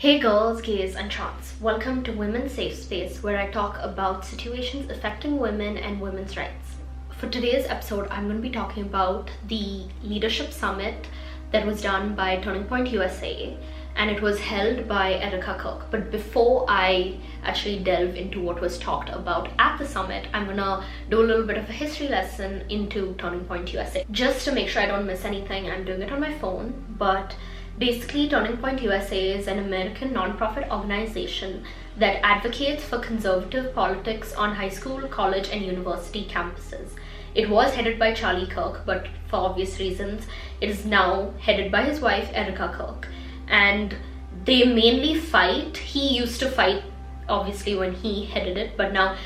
Hey girls, gays and trans, welcome to Women's Safe Space, where I talk about situations affecting women and women's rights. For today's episode, I'm going to be talking about the leadership summit that was done by Turning Point USA, and it was held by Erica Cook. But before I actually delve into what was talked about at the summit, I'm gonna do a little bit of a history lesson into Turning Point USA. Just to make sure I don't miss anything, I'm doing it on my phone, but basically, Turning Point USA is an American nonprofit organization that advocates for conservative politics on high school, college, and university campuses. It was headed by Charlie Kirk, but for obvious reasons, it is now headed by his wife, Erica Kirk. And they mainly fight. He used to fight, obviously, when he headed it, but now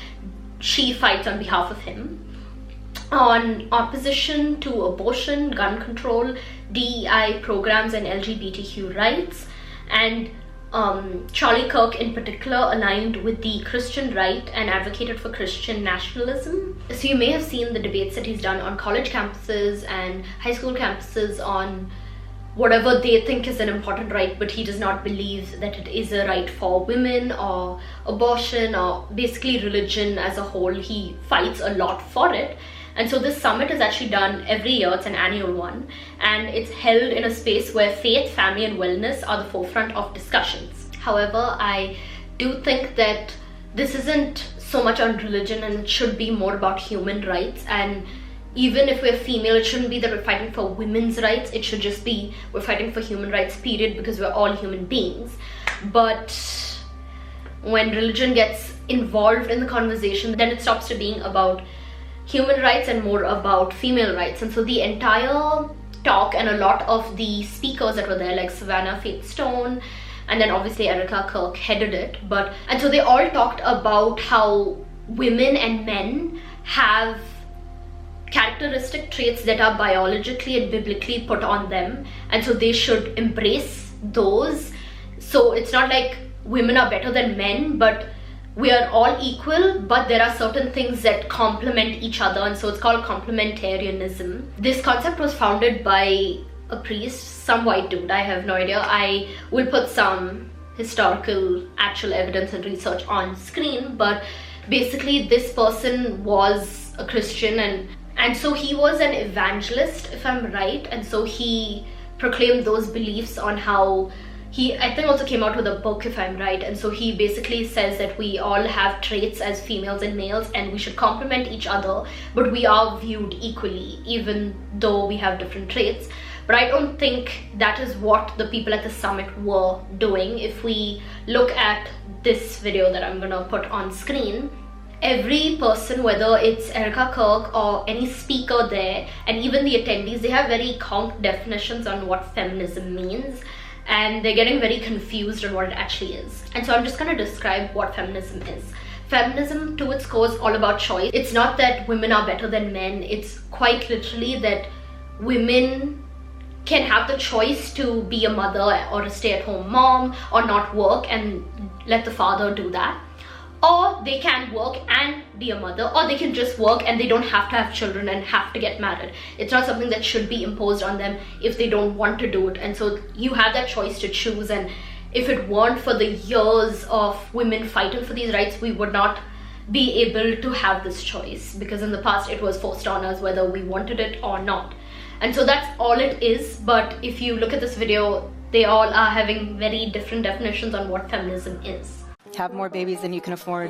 she fights on behalf of him on opposition to abortion, gun control, DEI programs, and LGBTQ rights. And Charlie Kirk in particular aligned with the Christian right and advocated for Christian nationalism. So you may have seen the debates that he's done on college campuses and high school campuses on whatever they think is an important right, but he does not believe that it is a right for women or abortion or basically religion as a whole. He fights a lot for it. And so this summit is actually done every year. It's an annual one, and it's held in a space where faith, family, and wellness are the forefront of discussions. However, I do think that this isn't so much on religion, and it should be more about human rights. And even if we're female, it shouldn't be that we're fighting for women's rights. It should just be we're fighting for human rights, period, because we're all human beings. But when religion gets involved in the conversation, then it stops to being about human rights and more about female rights. And so the entire talk and a lot of the speakers that were there, like Savannah Faith Stone, and then obviously Erica Kirk headed it. And so they all talked about how women and men have characteristic traits that are biologically and biblically put on them, and so they should embrace those. So it's not like women are better than men, but we are all equal, but there are certain things that complement each other, and so it's called complementarianism. This concept was founded by a priest, some white dude, I have no idea. I will put some historical actual evidence and research on screen, but basically this person was a Christian, and so he was an evangelist, if I'm right, and so he proclaimed those beliefs on how he, I think, also came out with a book, if I'm right. And so he basically says that we all have traits as females and males, and we should complement each other, but we are viewed equally, even though we have different traits. But I don't think that is what the people at the summit were doing. If we look at this video that I'm gonna put on screen, every person, whether it's Erica Kirk or any speaker there, and even the attendees, they have very concrete definitions on what feminism means, and they're getting very confused on what it actually is. And so I'm just going to describe what feminism is. Feminism, to its core, is all about choice. It's not that women are better than men. It's quite literally that women can have the choice to be a mother or a stay-at-home mom, or not work and let the father do that. Or they can work and be a mother, or they can just work and they don't have to have children and have to get married. It's not something that should be imposed on them if they don't want to do it. And so you have that choice to choose. And if it weren't for the years of women fighting for these rights, we would not be able to have this choice, because in the past it was forced on us whether we wanted it or not. And so that's all it is. But if you look at this video, they all are having very different definitions on what feminism is. Have more babies than you can afford.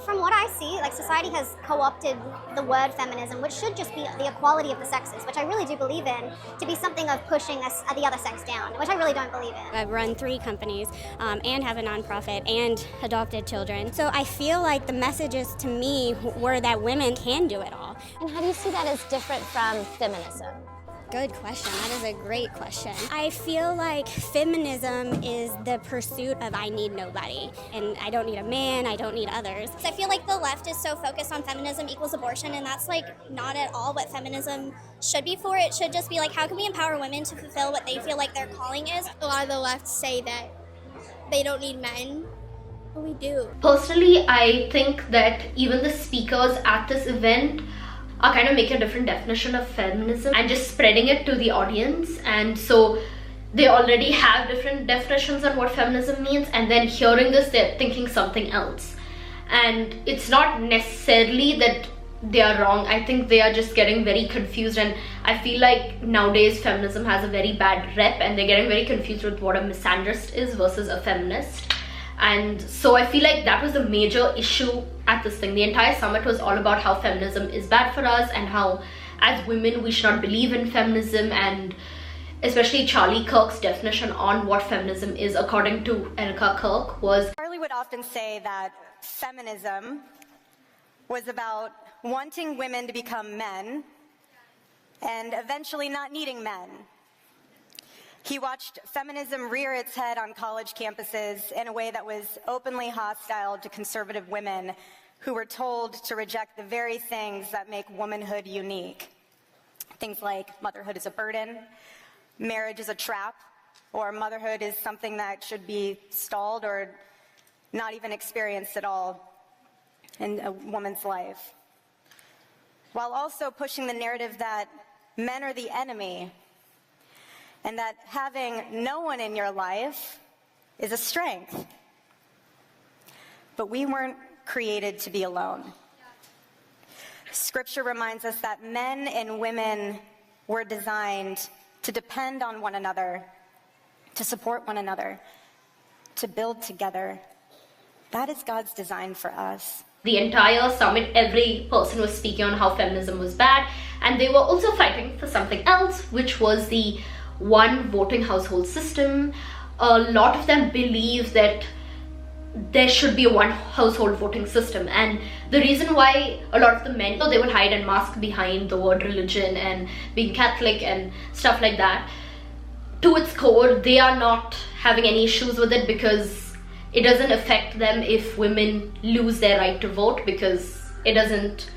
From what I see, like, society has co-opted the word feminism, which should just be the equality of the sexes, which I really do believe in, to be something of pushing the other sex down, which I really don't believe in. I've run 3 companies and have a nonprofit and adopted children. So I feel like the messages to me were that women can do it all. And how do you see that as different from feminism? Good question. That is a great question. I feel like feminism is the pursuit of I need nobody, and I don't need a man, I don't need others. So I feel like the left is so focused on feminism equals abortion, and that's like not at all what feminism should be for. It should just be like, how can we empower women to fulfill what they feel like their calling is? A lot of the left say that they don't need men, but we do. Personally, I think that even the speakers at this event are kind of making a different definition of feminism and just spreading it to the audience. And so they already have different definitions on what feminism means, and then hearing this, they're thinking something else. And it's not necessarily that they are wrong. I think they are just getting very confused, and I feel like nowadays feminism has a very bad rep, and they're getting very confused with what a misandrist is versus a feminist. And so I feel like that was the major issue at this thing. The entire summit was all about how feminism is bad for us, and how as women we should not believe in feminism, and especially Charlie Kirk's definition on what feminism is, according to Erica Kirk, was Charlie would often say that feminism was about wanting women to become men and eventually not needing men. He watched feminism rear its head on college campuses in a way that was openly hostile to conservative women who were told to reject the very things that make womanhood unique. Things like motherhood is a burden, marriage is a trap, or motherhood is something that should be stalled or not even experienced at all in a woman's life. While also pushing the narrative that men are the enemy, and that having no one in your life is a strength. But we weren't created to be alone. Scripture reminds us that men and women were designed to depend on one another, to support one another, to build together. That is God's design for us. the entire summit, every person was speaking on how feminism was bad, and they were also fighting for something else, which was the one voting household system. A lot of them believe that there should be a one household voting system, and the reason why a lot of the men, they will hide and mask behind the word religion and being Catholic and stuff like that, to its core they are not having any issues with it, because it doesn't affect them if women lose their right to vote, because it doesn't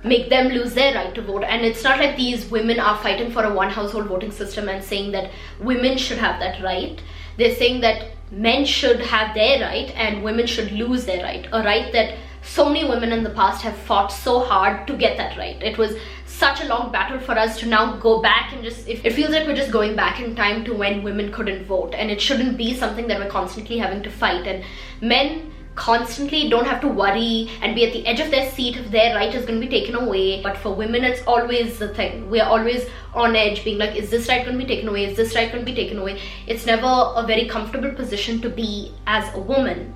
make them lose their right to vote. And it's not like these women are fighting for a one household voting system and saying that women should have that right. They're saying that men should have their right and women should lose their right, a right that so many women in the past have fought so hard to get that right. It was such a long battle for us to now go back and just, it feels like we're just going back in time to when women couldn't vote, and it shouldn't be something that we're constantly having to fight. And men constantly don't have to worry and be at the edge of their seat if their right is going to be taken away. But for women, it's always the thing. We're always on edge, being like, is this right going to be taken away? Is this right going to be taken away? It's never a very comfortable position to be as a woman.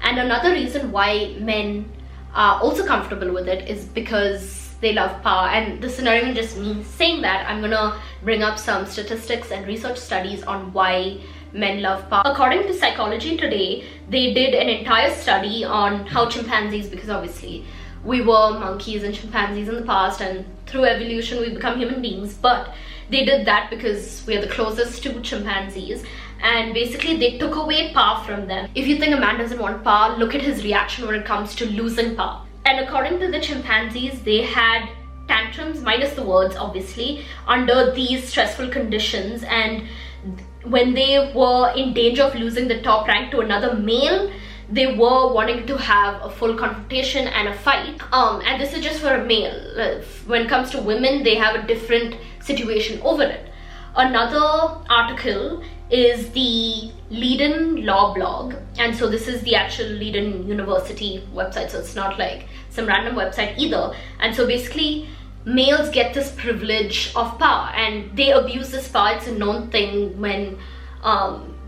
And another reason why men are also comfortable with it is because they love power. And this is not even just me saying that. I'm gonna bring up some statistics and research studies on why men love power. According to Psychology Today, they did an entire study on how chimpanzees, because obviously we were monkeys and chimpanzees in the past, and through evolution we become human beings, but they did that because we are the closest to chimpanzees, and basically they took away power from them. If you think a man doesn't want power, look at his reaction when it comes to losing power. And according to the chimpanzees, they had tantrums, minus the words obviously, under these stressful conditions, and when they were in danger of losing the top rank to another male, they were wanting to have a full confrontation and a fight. And this is just for a male. When it comes to women, they have a different situation over it. Another article is the Leiden Law blog, and so this is the actual Leiden University website, so it's not like some random website either. And so basically males get this privilege of power and they abuse this power. It's a known thing when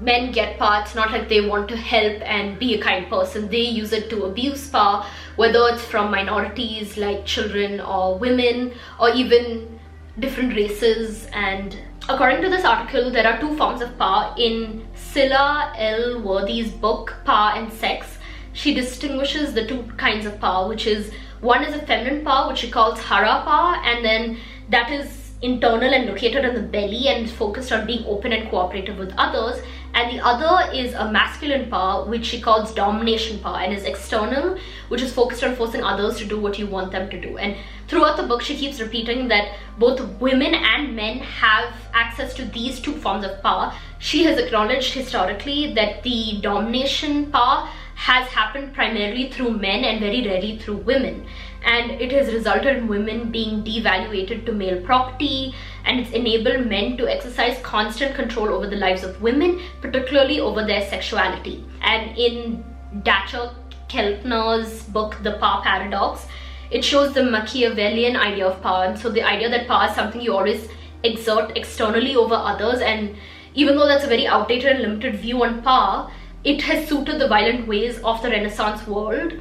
men get power. It's not like they want to help and be a kind person. They use it to abuse power, whether it's from minorities like children or women or even different races. And according to this article, there are two forms of power. In Scylla L. Worthy's book, Power and Sex, she distinguishes the two kinds of power, which is, one is a feminine power, which she calls hara power, and then that is internal and located in the belly and focused on being open and cooperative with others. And the other is a masculine power, which she calls domination power, and is external, which is focused on forcing others to do what you want them to do. And throughout the book, she keeps repeating that both women and men have access to these two forms of power. She has acknowledged historically that the domination power has happened primarily through men and very rarely through women. and it has resulted in women being devaluated to male property, and it's enabled men to exercise constant control over the lives of women, particularly over their sexuality. And in Dacher Keltner's book The Power Paradox, it shows the Machiavellian idea of power. And so the idea that power is something you always exert externally over others, and even though that's a very outdated and limited view on power, it has suited the violent ways of the Renaissance world,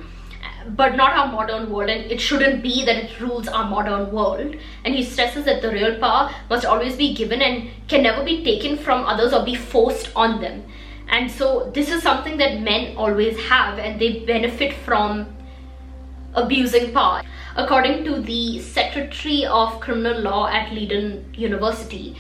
but not our modern world, and it shouldn't be that it rules our modern world. And he stresses that the real power must always be given and can never be taken from others or be forced on them. And so this is something that men always have, and they benefit from abusing power. According to the Secretary of Criminal Law at Leiden University,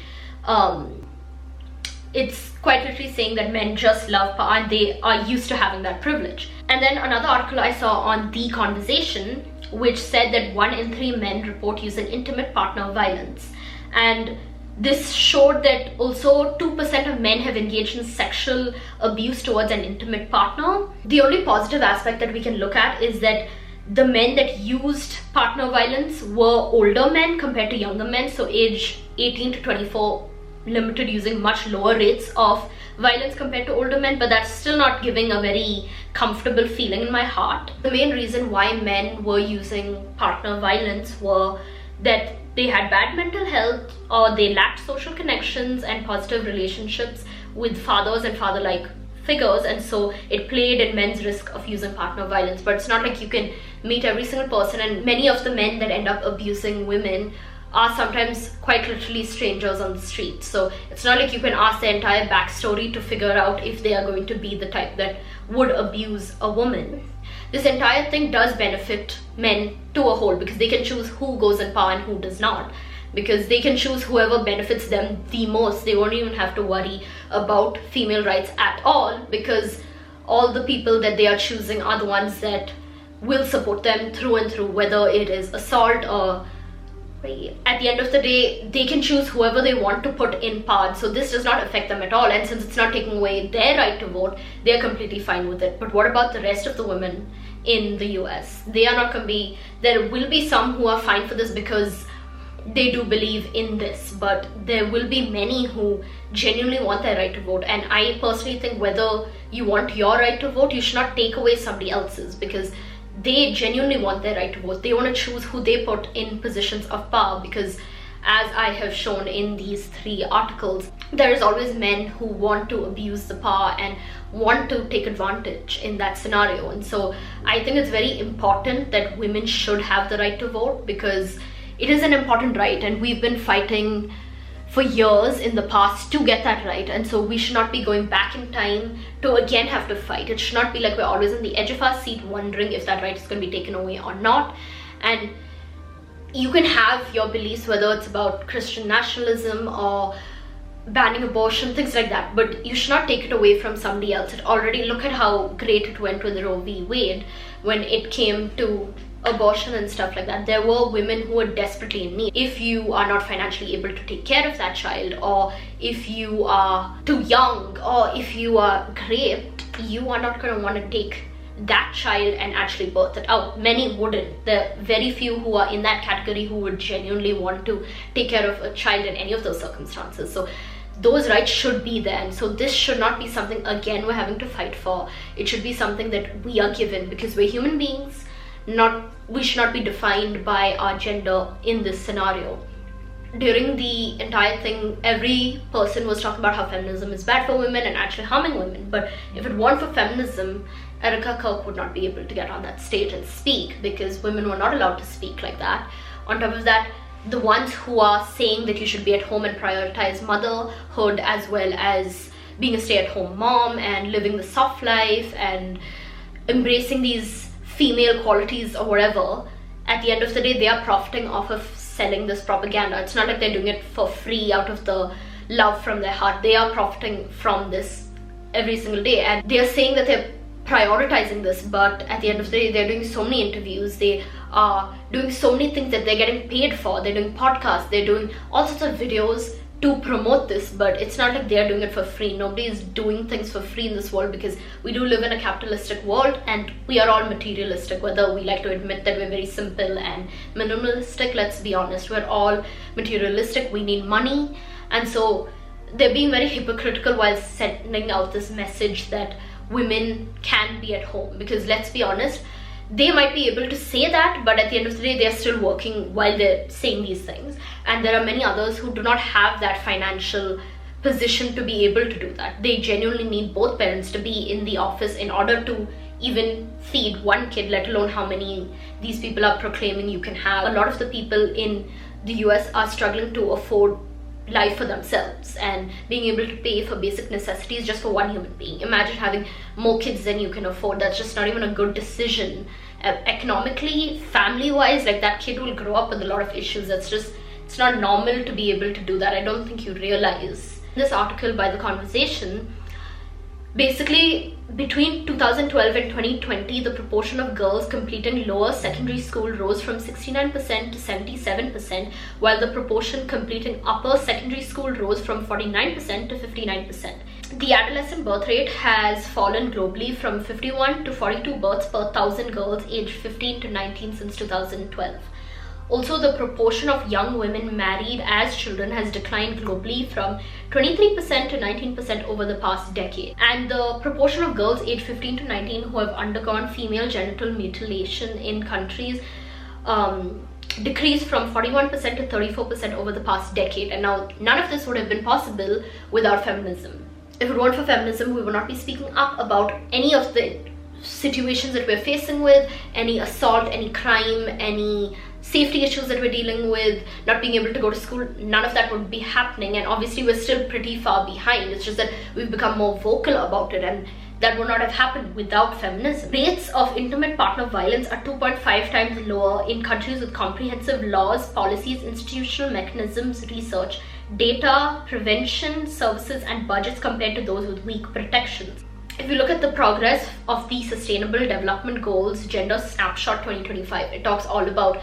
it's quite literally saying that men just love power and they are used to having that privilege. And then another article I saw on The Conversation, which said that 1 in 3 men report using intimate partner violence. And this showed that also 2% of men have engaged in sexual abuse towards an intimate partner. The only positive aspect that we can look at is that the men that used partner violence were older men compared to younger men, so age 18 to 24 limited using much lower rates of violence compared to older men, but that's still not giving a very comfortable feeling in my heart. The main reason why men were using partner violence were that they had bad mental health, or they lacked social connections and positive relationships with fathers and father-like figures, and so it played in men's risk of using partner violence. But it's not like you can meet every single person, and many of the men that end up abusing women are sometimes quite literally strangers on the street. So it's not like you can ask their entire backstory to figure out if they are going to be the type that would abuse a woman. This entire thing does benefit men to a whole, because they can choose who goes in power and who does not, because they can choose whoever benefits them the most. They won't even have to worry about female rights at all, because all the people that they are choosing are the ones that will support them through and through, whether it is assault or at the end of the day, they can choose whoever they want to put in power. So this does not affect them at all, and since it's not taking away their right to vote, they are completely fine with it. But what about the rest of the women in the US? They are not going to be, there will be some who are fine for this because they do believe in this, but there will be many who genuinely want their right to vote. And I personally think whether you want your right to vote, you should not take away somebody else's, because they genuinely want their right to vote. They want to choose who they put in positions of power, because as I have shown in these 3 articles, there is always men who want to abuse the power and want to take advantage in that scenario. And so I think it's very important that women should have the right to vote, because it is an important right, and we've been fighting for years in the past to get that right. And so we should not be going back in time to again have to fight. It should not be like we're always on the edge of our seat wondering if that right is going to be taken away or not. And you can have your beliefs, whether it's about Christian nationalism or banning abortion, things like that, but you should not take it away from somebody else. It already, look at how great it went with Roe v. Wade when it came to abortion and stuff like that. There were women who were desperately in need. If you are not financially able to take care of that child, or if you are too young, or if you are raped, you are not going to want to take that child and actually birth it out. Many wouldn't. There are very few who are in that category who would genuinely want to take care of a child in any of those circumstances. So those rights should be there, and so this should not be something again we're having to fight for. It should be something that we are given, because we're human beings. We should not be defined by our gender in this scenario. During the entire thing, every person was talking about how feminism is bad for women and actually harming women. But if it weren't for feminism, Erica Kirk would not be able to get on that stage and speak, because women were not allowed to speak like that. On top of that, the ones who are saying that you should be at home and prioritize motherhood, as well as being a stay-at-home mom and living the soft life and embracing these female qualities or whatever, at the end of the day, they are profiting off of selling this propaganda. It's not like they're doing it for free out of the love from their heart. They are profiting from this every single day, and they are saying that they're prioritizing this, but at the end of the day, they're doing so many interviews, they are doing so many things that they're getting paid for. They're doing podcasts, they're doing all sorts of videos to promote this, but it's not like they're doing it for free. Nobody is doing things for free in this world, because we do live in a capitalistic world and we are all materialistic. Whether we like to admit that we're very simple and minimalistic, let's be honest, we're all materialistic. We need money, and so they're being very hypocritical while sending out this message that women can be at home, because let's be honest, they might be able to say that, but at the end of the day they're still working while they're saying these things, and there are many others who do not have that financial position to be able to do that. They genuinely need both parents to be in the office in order to even feed one kid, let alone how many these people are proclaiming you can have. A lot of the people in the US are struggling to afford life for themselves and being able to pay for basic necessities just for one human being. Imagine having more kids than you can afford. That's just not even a good decision. Economically, family wise, like, that kid will grow up with a lot of issues. It's not normal to be able to do that. I don't think you realize. This article by The Conversation, basically between 2012 and 2020, the proportion of girls completing lower secondary school rose from 69% to 77%, while the proportion completing upper secondary school rose from 49% to 59%. The adolescent birth rate has fallen globally from 51 to 42 births per 1,000 girls aged 15 to 19 since 2012. Also, the proportion of young women married as children has declined globally from 23% to 19% over the past decade. And the proportion of girls aged 15 to 19 who have undergone female genital mutilation in countries decreased from 41% to 34% over the past decade. And now, none of this would have been possible without feminism. If it weren't for feminism, we would not be speaking up about any of the situations that we're facing with, any assault, any crime, any safety issues that we're dealing with, not being able to go to school. None of that would be happening, and obviously we're still pretty far behind. It's just that we've become more vocal about it, and that would not have happened without feminism. Rates of intimate partner violence are 2.5 times lower in countries with comprehensive laws, policies, institutional mechanisms, research, data, prevention, services, and budgets compared to those with weak protections. If you look at the progress of the Sustainable Development Goals Gender Snapshot 2025, it talks all about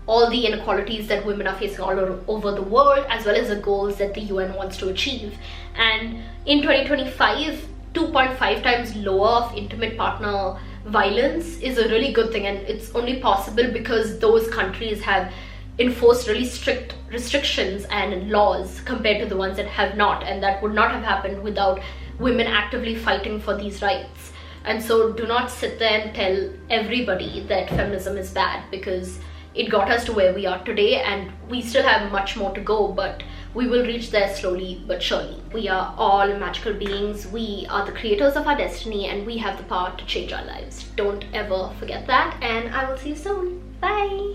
all the inequalities that women are facing all over the world, as well as the goals that the UN wants to achieve. And in 2025, 2.5 times lower of intimate partner violence is a really good thing, and it's only possible because those countries have enforced really strict restrictions and laws compared to the ones that have not, and that would not have happened without women actively fighting for these rights. And so do not sit there and tell everybody that feminism is bad, because it got us to where we are today, and we still have much more to go, but we will reach there slowly but surely. We are all magical beings. We are the creators of our destiny, and we have the power to change our lives. Don't ever forget that, and I will see you soon. Bye.